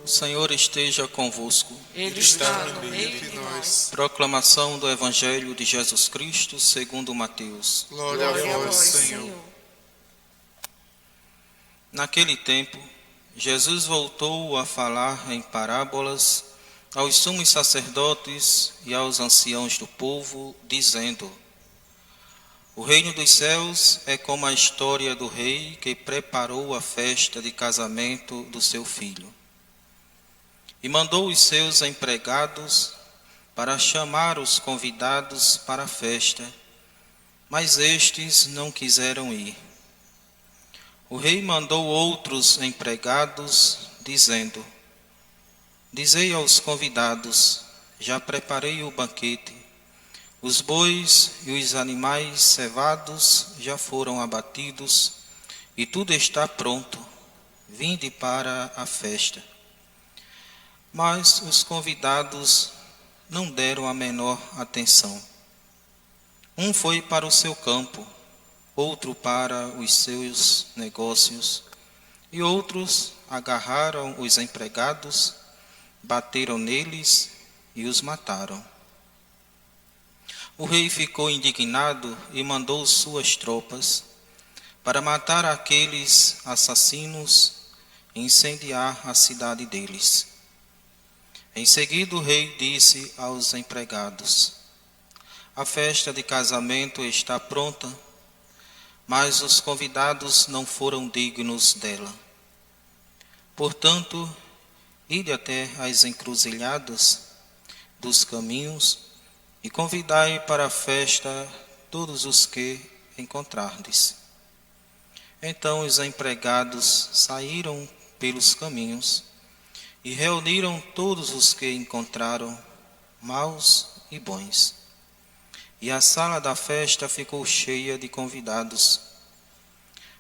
O Senhor esteja convosco. Ele está no meio de nós. Proclamação do Evangelho de Jesus Cristo segundo Mateus. Glória a vós, Senhor. Naquele tempo, Jesus voltou a falar em parábolas aos sumos sacerdotes e aos anciãos do povo, dizendo: O reino dos céus é como a história do rei que preparou a festa de casamento do seu filho. E mandou os seus empregados para chamar os convidados para a festa, mas estes não quiseram ir. O rei mandou outros empregados, dizendo: Dizei aos convidados: já preparei o banquete, os bois e os animais cevados já foram abatidos, e tudo está pronto, vinde para a festa. Mas os convidados não deram a menor atenção. Um foi para o seu campo, outro para os seus negócios, e outros agarraram os empregados, bateram neles e os mataram. O rei ficou indignado e mandou suas tropas para matar aqueles assassinos e incendiar a cidade deles. Em seguida o rei disse aos empregados: A festa de casamento está pronta, mas os convidados não foram dignos dela. Portanto, ide até as encruzilhadas dos caminhos e convidai para a festa todos os que encontrardes. Então os empregados saíram pelos caminhos e reuniram todos os que encontraram, maus e bons. E a sala da festa ficou cheia de convidados.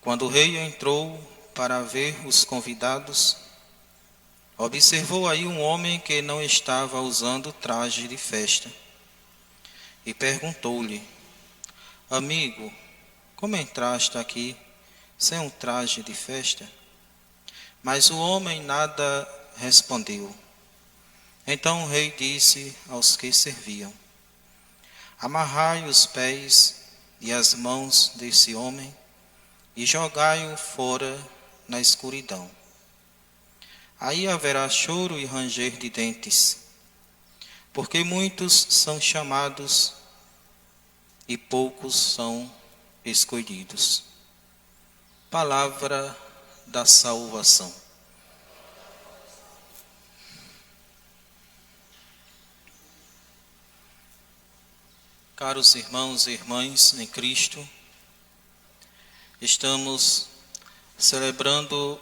Quando o rei entrou para ver os convidados, observou aí um homem que não estava usando traje de festa. E perguntou-lhe: Amigo, como entraste aqui sem um traje de festa? Mas o homem nada respondeu. Então o rei disse aos que serviam: Amarrai os pés e as mãos desse homem e jogai-o fora na escuridão. Aí haverá choro e ranger de dentes, porque muitos são chamados e poucos são escolhidos. Palavra da salvação. Caros irmãos e irmãs em Cristo, estamos celebrando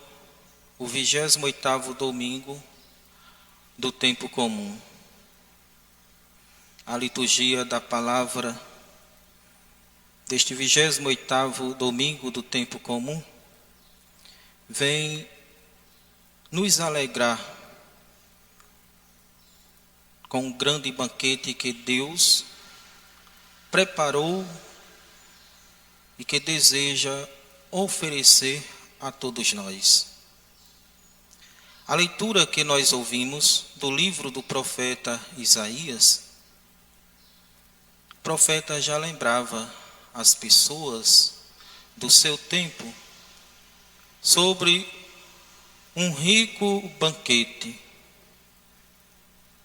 o 28º domingo do tempo comum. A liturgia da palavra deste 28º domingo do tempo comum vem nos alegrar com o grande banquete que Deus preparou e que deseja oferecer a todos nós. A leitura que nós ouvimos do livro do profeta Isaías, o profeta já lembrava as pessoas do seu tempo sobre um rico banquete.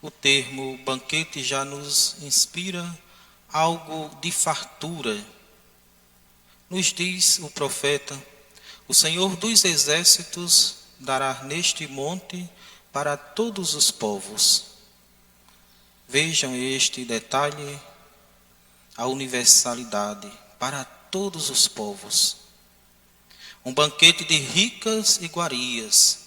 O termo banquete já nos inspira algo de fartura. Nos diz o profeta: o Senhor dos exércitos dará neste monte para todos os povos. Vejam este detalhe, a universalidade para todos os povos. Um banquete de ricas iguarias,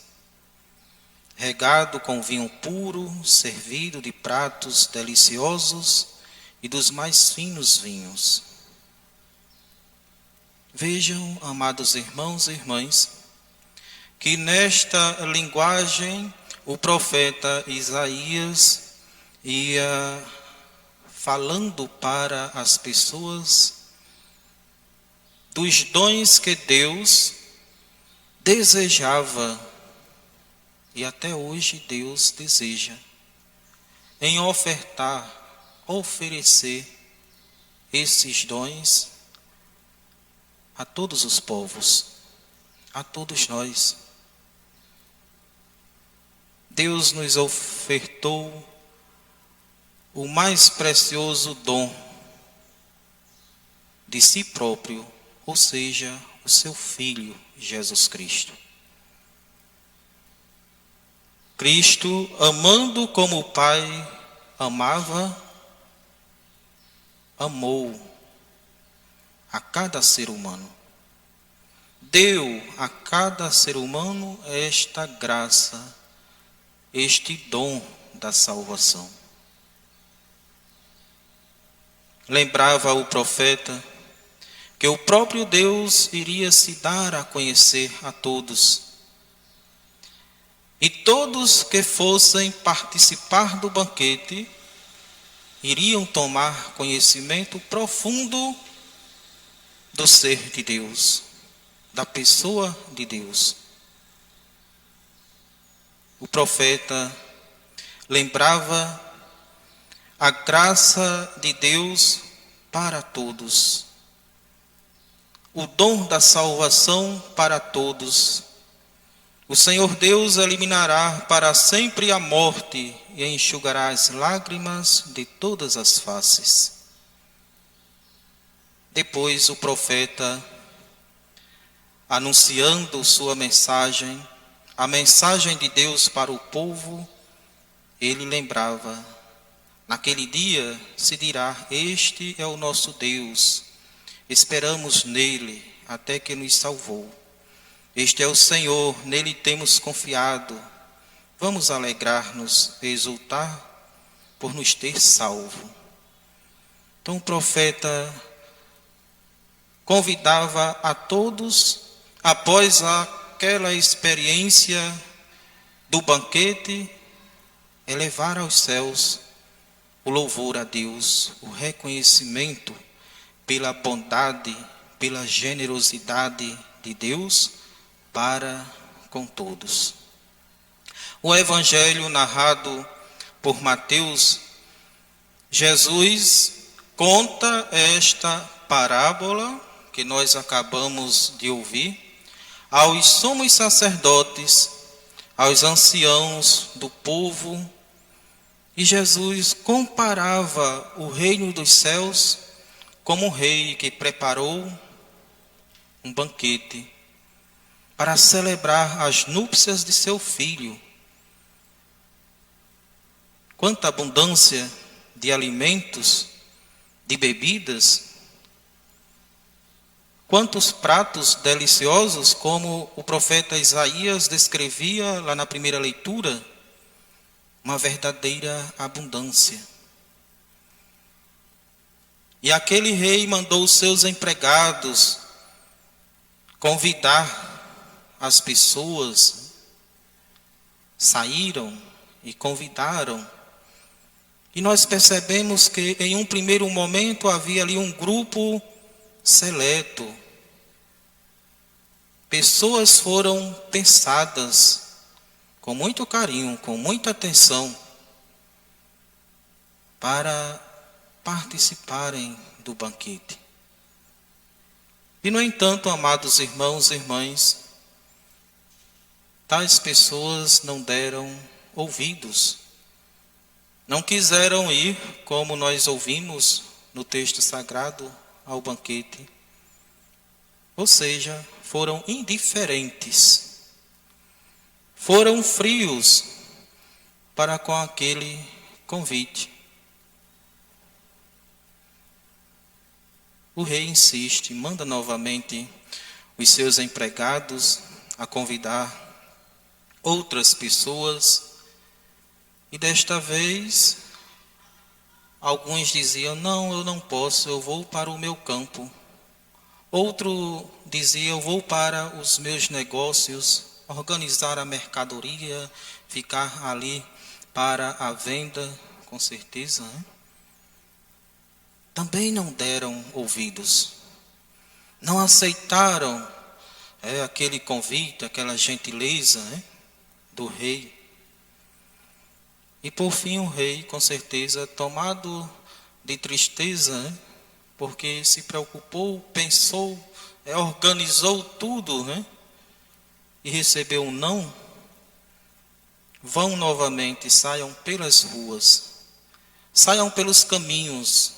regado com vinho puro, servido de pratos deliciosos e dos mais finos vinhos. Vejam, amados irmãos e irmãs, que nesta linguagem o profeta Isaías ia falando para as pessoas dos dons que Deus desejava, e até hoje Deus deseja, em oferecer esses dons a todos os povos, a todos nós. Deus nos ofertou o mais precioso dom de si próprio, ou seja, o seu Filho, Jesus Cristo. Cristo, amando como o Pai amava, amou a cada ser humano. Deu a cada ser humano esta graça, este dom da salvação. Lembrava o profeta que o próprio Deus iria se dar a conhecer a todos. E todos que fossem participar do banquete iriam tomar conhecimento profundo do ser de Deus, da pessoa de Deus. O profeta lembrava a graça de Deus para todos, o dom da salvação para todos. O Senhor Deus eliminará para sempre a morte e enxugará as lágrimas de todas as faces. Depois o profeta, anunciando sua mensagem, a mensagem de Deus para o povo, ele lembrava: naquele dia se dirá: este é o nosso Deus, esperamos nele até que nos salvou. Este é o Senhor, nele temos confiado. Vamos alegrar-nos e exultar por nos ter salvo. Então o profeta convidava a todos, após aquela experiência do banquete, elevar aos céus o louvor a Deus, o reconhecimento pela bondade, pela generosidade de Deus para com todos. O evangelho narrado por Mateus, Jesus conta esta parábola que nós acabamos de ouvir aos sumos sacerdotes, aos anciãos do povo, e Jesus comparava o reino dos céus como um rei que preparou um banquete para celebrar as núpcias de seu filho. Quanta abundância de alimentos, de bebidas, quantos pratos deliciosos, como o profeta Isaías descrevia lá na primeira leitura, uma verdadeira abundância. E aquele rei mandou os seus empregados convidar as pessoas, saíram e convidaram. E nós percebemos que em um primeiro momento havia ali um grupo seleto. Pessoas foram pensadas com muito carinho, com muita atenção, para participarem do banquete. E no entanto, amados irmãos e irmãs, tais pessoas não deram ouvidos, não quiseram ir, como nós ouvimos no texto sagrado, ao banquete. Ou seja, foram indiferentes, foram frios para com aquele convite. O rei insiste, manda novamente os seus empregados a convidar outras pessoas, e desta vez alguns diziam: não, eu não posso, eu vou para o meu campo. Outro dizia: eu vou para os meus negócios. organizar a mercadoria, ficar ali para a venda, com certeza, né? Também não deram ouvidos, não aceitaram aquele convite, aquela gentileza, né, do rei. E por fim o rei, com certeza, tomado de tristeza, né, porque se preocupou, pensou, organizou tudo, né, e recebeu um não, vão novamente, saiam pelas ruas, saiam pelos caminhos,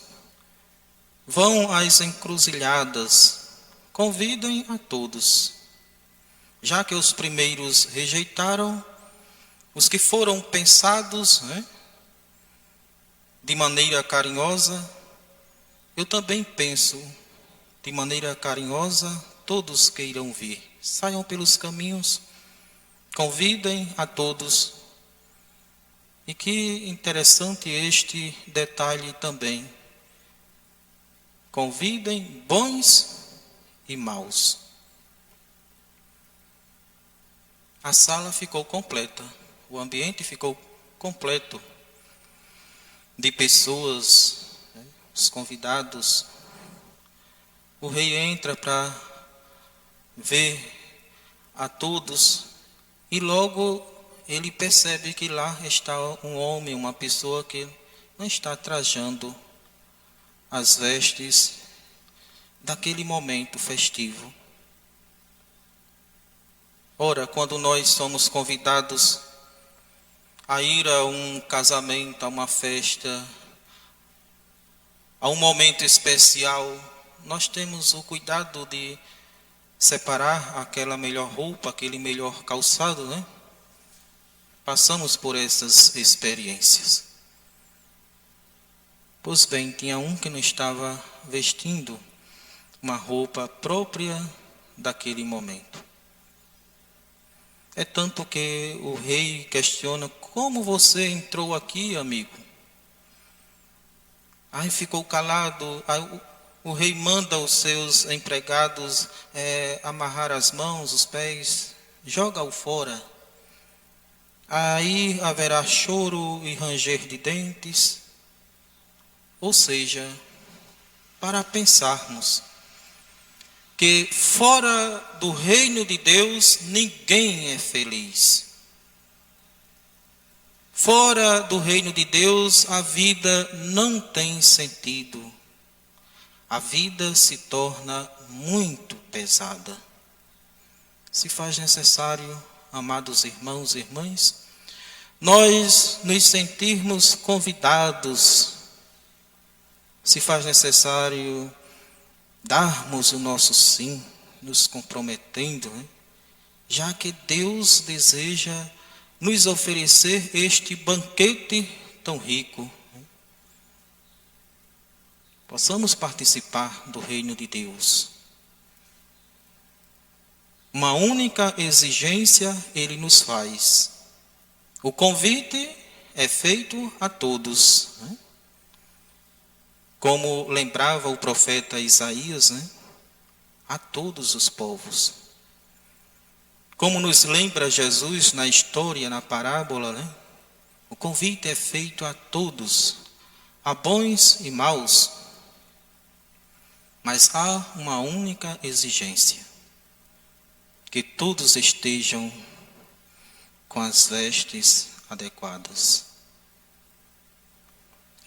vão às encruzilhadas, convidem a todos. Já que os primeiros rejeitaram, os que foram pensados, né, de maneira carinhosa, eu também penso de maneira carinhosa, todos queiram vir. Saiam pelos caminhos, convidem a todos. E que interessante este detalhe também. Convidem bons e maus. A sala ficou completa, o ambiente ficou completo de pessoas, né, os convidados. O rei entra para ver a todos e logo ele percebe que lá está um homem, uma pessoa que não está trajando as vestes daquele momento festivo. Ora, quando nós somos convidados a ir a um casamento, a uma festa, a um momento especial, nós temos o cuidado de separar aquela melhor roupa, aquele melhor calçado, né? Passamos por essas experiências. Pois bem, tinha um que não estava vestindo uma roupa própria daquele momento. É tanto que o rei questiona: como você entrou aqui, amigo? Aí ficou calado. Aí o rei manda os seus empregados amarrar as mãos, os pés, joga-o fora. Aí haverá choro e ranger de dentes. Ou seja, para pensarmos que fora do reino de Deus ninguém é feliz. Fora do reino de Deus a vida não tem sentido. A vida se torna muito pesada. Se faz necessário, amados irmãos e irmãs, nós nos sentirmos convidados. Se faz necessário darmos o nosso sim, nos comprometendo, né? Já que Deus deseja nos oferecer este banquete tão rico. Né? Possamos participar do reino de Deus. Uma única exigência Ele nos faz. O convite é feito a todos, né? Como lembrava o profeta Isaías, né? A todos os povos. Como nos lembra Jesus na história, na parábola, né? O convite é feito a todos, a bons e maus. Mas há uma única exigência: que todos estejam com as vestes adequadas.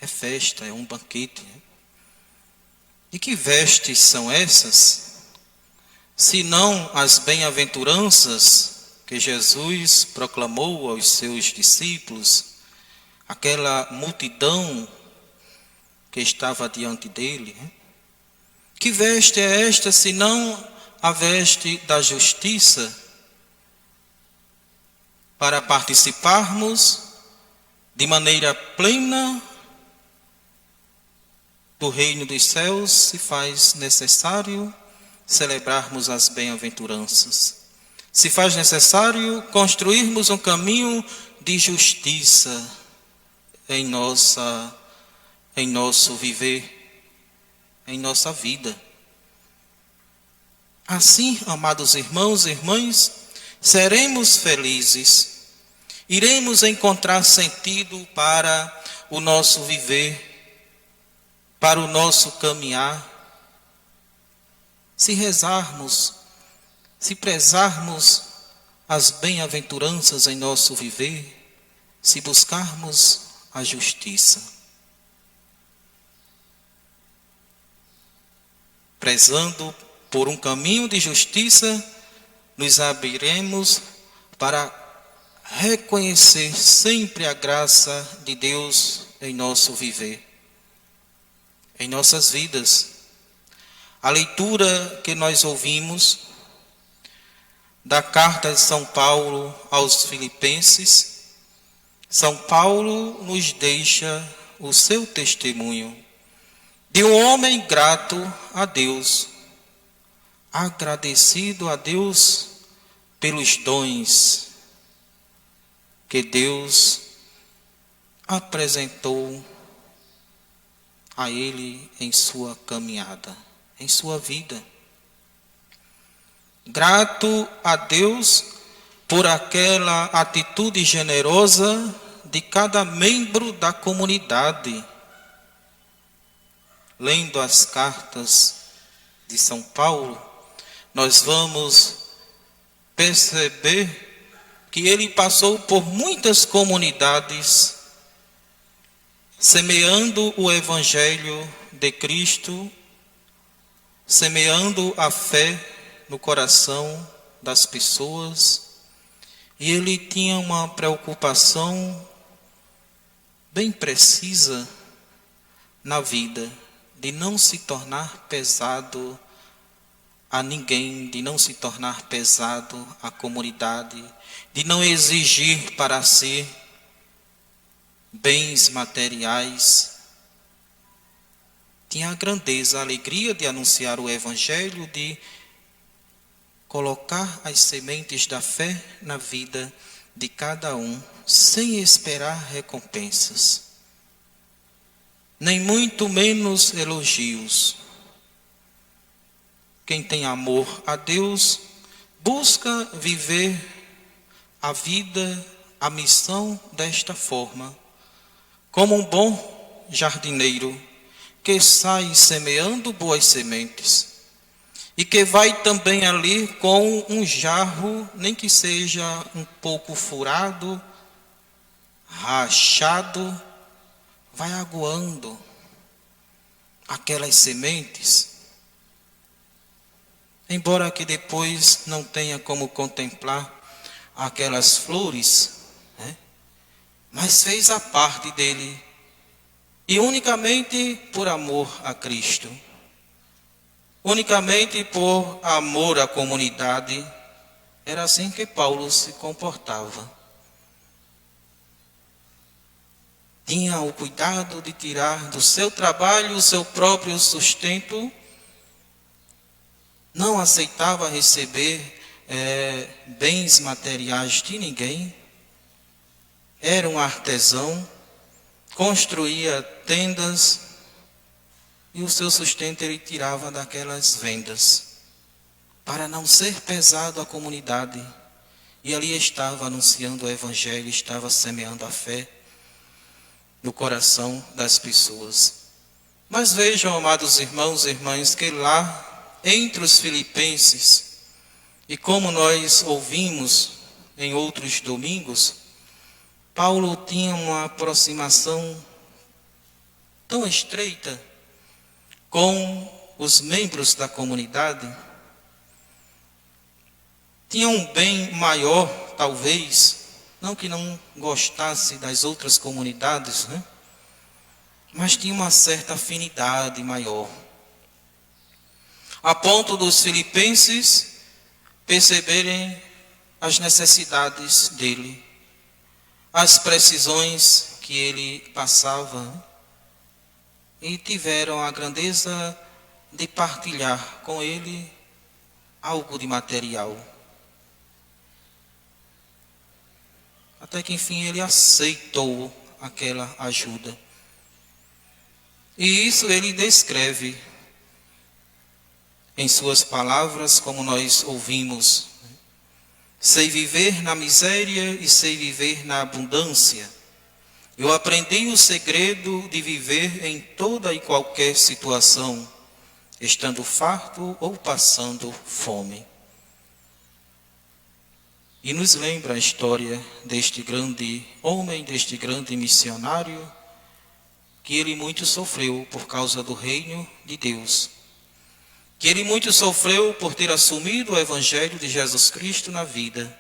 É festa, é um banquete. Né? E que vestes são essas, se não as bem-aventuranças que Jesus proclamou aos seus discípulos, aquela multidão que estava diante dele? Né? Que veste é esta, se não a veste da justiça, para participarmos de maneira plena do reino dos céus, se faz necessário celebrarmos as bem-aventuranças. Se faz necessário construirmos um caminho de justiça em nosso viver, em nossa vida. Assim, amados irmãos e irmãs, seremos felizes, iremos encontrar sentido para o nosso viver, para o nosso caminhar, se rezarmos, se prezarmos as bem-aventuranças em nosso viver, se buscarmos a justiça. Prezando por um caminho de justiça, nos abriremos para reconhecer sempre a graça de Deus em nosso viver, em nossas vidas. A leitura que nós ouvimos da carta de São Paulo aos Filipenses, São Paulo nos deixa o seu testemunho de um homem grato a Deus, agradecido a Deus pelos dons que Deus apresentou a ele em sua caminhada, em sua vida. Grato a Deus por aquela atitude generosa de cada membro da comunidade. Lendo as cartas de São Paulo, nós vamos perceber que ele passou por muitas comunidades, semeando o Evangelho de Cristo, semeando a fé no coração das pessoas, e ele tinha uma preocupação bem precisa na vida, de não se tornar pesado a ninguém, de não se tornar pesado à comunidade, de não exigir para si bens materiais. Tinha a grandeza, a alegria de anunciar o Evangelho, de colocar as sementes da fé na vida de cada um, sem esperar recompensas, nem muito menos elogios. Quem tem amor a Deus busca viver a vida, a missão desta forma, como um bom jardineiro que sai semeando boas sementes e que vai também ali com um jarro, nem que seja um pouco furado, rachado, vai aguando aquelas sementes, embora que depois não tenha como contemplar aquelas flores, né? Mas fez a parte dele, e unicamente por amor a Cristo, unicamente por amor à comunidade. Era assim que Paulo se comportava. Tinha o cuidado de tirar do seu trabalho o seu próprio sustento, não aceitava receber bens materiais de ninguém, era um artesão, construía tendas e o seu sustento ele tirava daquelas vendas, para não ser pesado à comunidade. E ali estava anunciando o Evangelho, estava semeando a fé no coração das pessoas. Mas vejam, amados irmãos e irmãs, que lá entre os filipenses, e como nós ouvimos em outros domingos, Paulo tinha uma aproximação tão estreita com os membros da comunidade. Tinha um bem maior, talvez, não que não gostasse das outras comunidades, né? Mas tinha uma certa afinidade maior, a ponto dos filipenses perceberem as necessidades dele, as precisões que ele passava, e tiveram a grandeza de partilhar com ele algo de material. Até que enfim ele aceitou aquela ajuda. E isso ele descreve em suas palavras, como nós ouvimos. sei viver na miséria e sei viver na abundância. Eu aprendi o segredo de viver em toda e qualquer situação, estando farto ou passando fome. E nos lembra a história deste grande homem, deste grande missionário, que ele muito sofreu por causa do reino de Deus. Que ele muito sofreu por ter assumido o evangelho de Jesus Cristo na vida.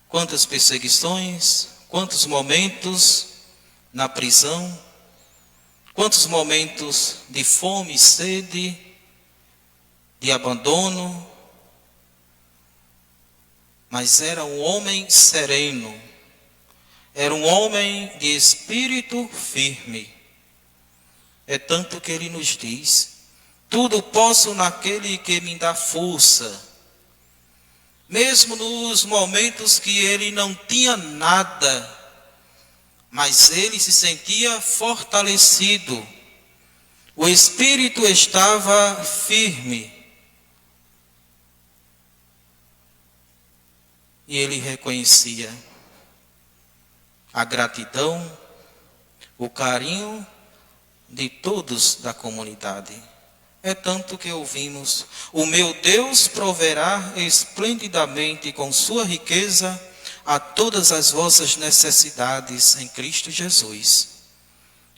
Quantas perseguições, quantos momentos na prisão, quantos momentos de fome e sede, de abandono. Mas era um homem sereno, era um homem de espírito firme. É tanto que ele nos diz: tudo posso naquele que me dá força. Mesmo nos momentos que ele não tinha nada, mas ele se sentia fortalecido. O espírito estava firme. E ele reconhecia a gratidão, o carinho de todos da comunidade. É tanto que ouvimos: o meu Deus proverá esplendidamente com sua riqueza a todas as vossas necessidades em Cristo Jesus.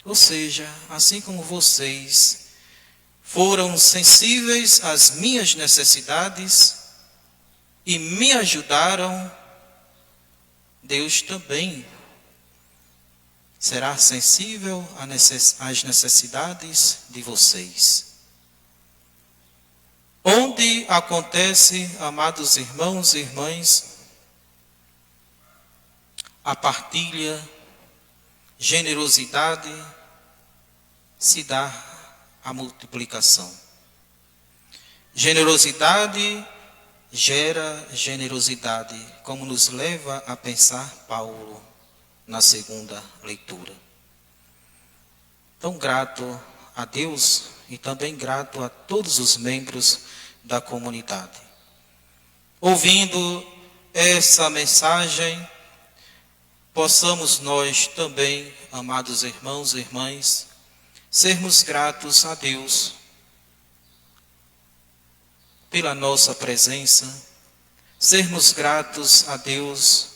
Ou seja, assim como vocês foram sensíveis às minhas necessidades e me ajudaram, Deus também será sensível às necessidades de vocês. Onde acontece, amados irmãos e irmãs, a partilha, generosidade, se dá a multiplicação. Generosidade gera generosidade, como nos leva a pensar Paulo na segunda leitura. Tão grato a Deus e também grato a todos os membros da comunidade. Ouvindo essa mensagem, possamos nós também, amados irmãos e irmãs, sermos gratos a Deus pela nossa presença, sermos gratos a Deus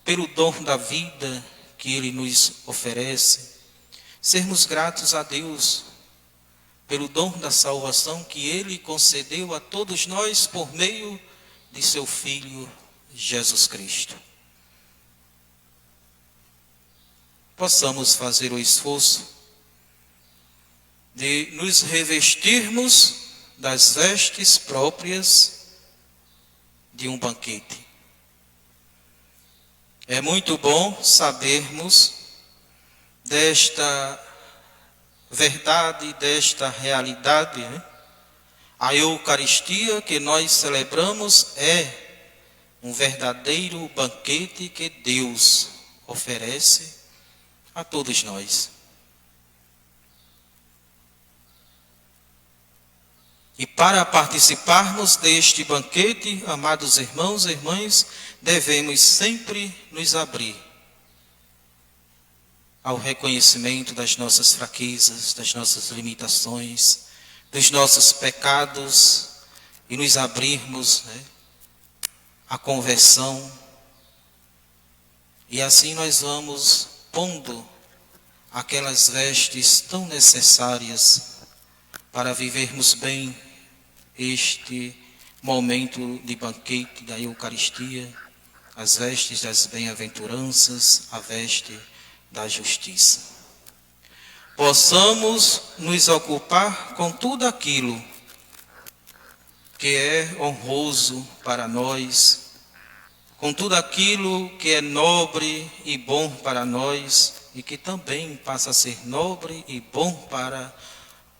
pelo dom da vida que Ele nos oferece, sermos gratos a Deus pelo dom da salvação que Ele concedeu a todos nós por meio de seu Filho Jesus Cristo. Possamos fazer o esforço de nos revestirmos das vestes próprias de um banquete. É muito bom sabermos desta verdade, desta realidade, né? A Eucaristia que nós celebramos é um verdadeiro banquete que Deus oferece a todos nós. E para participarmos deste banquete, amados irmãos e irmãs, devemos sempre nos abrir ao reconhecimento das nossas fraquezas, das nossas limitações, dos nossos pecados e nos abrirmos, né, à conversão. E assim nós vamos pondo aquelas vestes tão necessárias para vivermos bem este momento de banquete da Eucaristia, as vestes das bem-aventuranças, a veste da justiça. Possamos nos ocupar com tudo aquilo que é honroso para nós, com tudo aquilo que é nobre e bom para nós e que também passa a ser nobre e bom para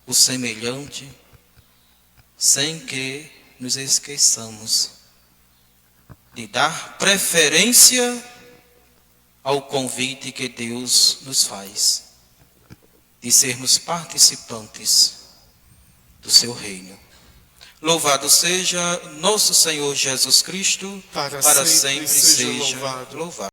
o semelhante, sem que nos esqueçamos de dar preferência ao convite que Deus nos faz, de sermos participantes do seu reino. Louvado seja nosso Senhor Jesus Cristo, Para para sempre sempre seja seja louvado. louvado.